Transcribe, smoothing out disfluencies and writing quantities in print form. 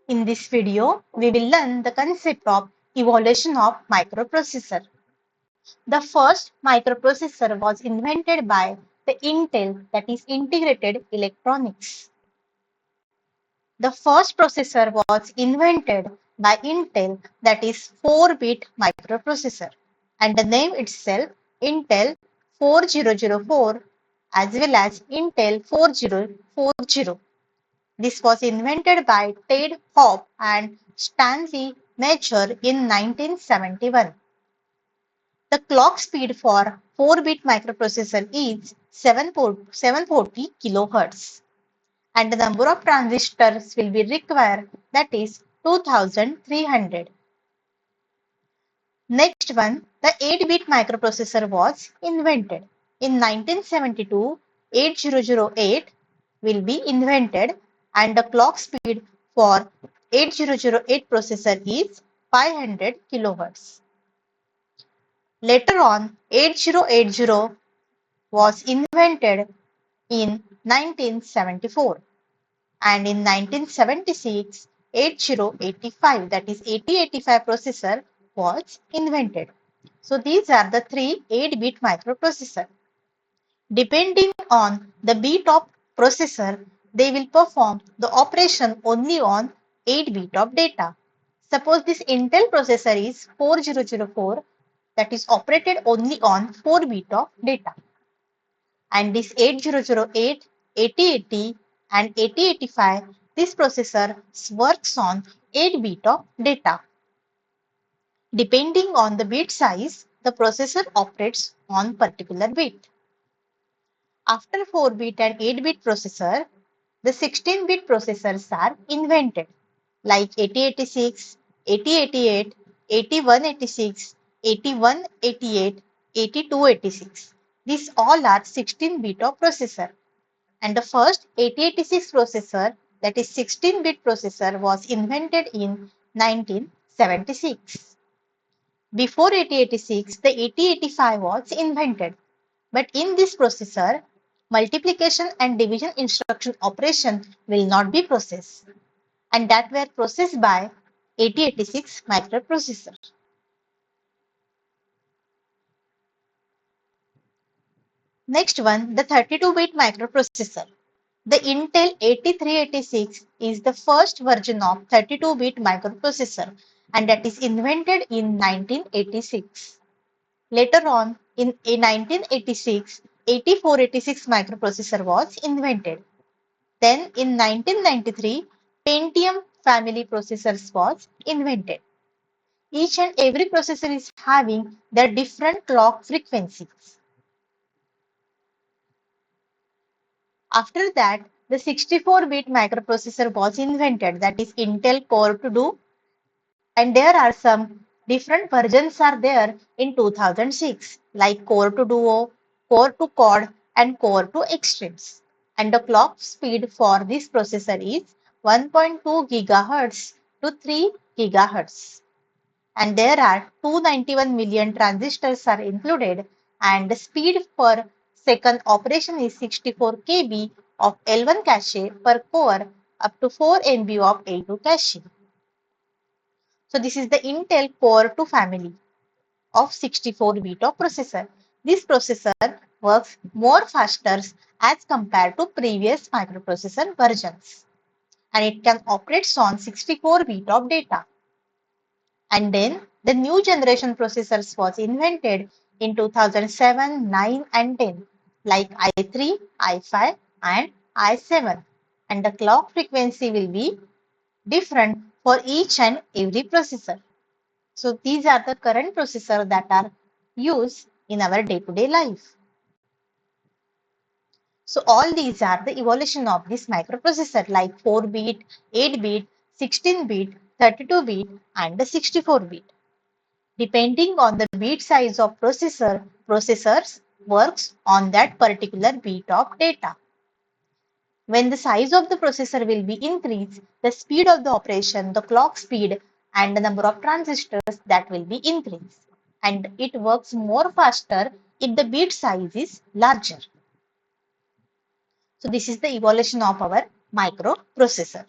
In this video, we will learn the concept of evolution of microprocessor. The first microprocessor was invented by the Intel, that is Integrated Electronics. The first processor was invented by Intel, that is 4-bit microprocessor, and the name itself Intel 4004 as well as Intel 4040. This was invented by Ted Hope and Stanley Major in 1971. The clock speed for 4-bit microprocessor is 740 kHz, and the number of transistors will be required, that is 2300. Next one, the 8-bit microprocessor was invented. In 1972, 8008 will be invented, and the clock speed for 8008 processor is 500 kHz. Later on, 8080 was invented in 1974, and in 1976, 8085, that is 8085 processor was invented. So these are the three 8-bit microprocessor. Depending on the bit of processor, they will perform the operation only on 8 bit of data. Suppose this Intel processor is 4004, that is operated only on 4 bit of data. And this 8008, 8080 and 8085, this processor works on 8 bit of data. Depending on the bit size, the processor operates on particular bit. After 4-bit and 8-bit processor, the 16-bit processors are invented, like 8086, 8088, 8186, 8188, 8286. These all are 16-bit of processor. And the first 8086 processor, that is 16-bit processor, was invented in 1976. Before 8086, the 8085 was invented. But in this processor, multiplication and division instruction operation will not be processed, and that were processed by 8086 microprocessor. Next one, the 32-bit microprocessor. The Intel 8386 is the first version of 32-bit microprocessor, and that is invented in 1986. Later on, in 1986, 8486 microprocessor was invented. Then in 1993, Pentium family processors was invented. Each and every processor is having their different clock frequencies. After that, the 64-bit microprocessor was invented, that is Intel Core 2, and there are some different versions are there in 2006, like Core 2 Duo, Core 2 Quad, and Core 2 Extremes. And the clock speed for this processor is 1.2 GHz to 3 GHz. And there are 291 million transistors are included, and the speed per second operation is 64 KB of L1 cache per core up to 4 MB of L2 cache. So this is the Intel Core 2 family of 64-bit of processor. This processor works more faster as compared to previous microprocessor versions, and it can operate on 64-bit of data. And then the new generation processors was invented in 2007, 9 and 10, like i3, i5 and i7, and the clock frequency will be different for each and every processor. So these are the current processors that are used in our day-to-day life. So all these are the evolution of this microprocessor, like 4-bit, 8-bit, 16-bit, 32-bit and the 64-bit. Depending on the bit size of processors works on that particular bit of data. When the size of the processor will be increased, the speed of the operation, the clock speed and the number of transistors, that will be increased. And it works more faster if the bit size is larger. So this is the evolution of our microprocessor.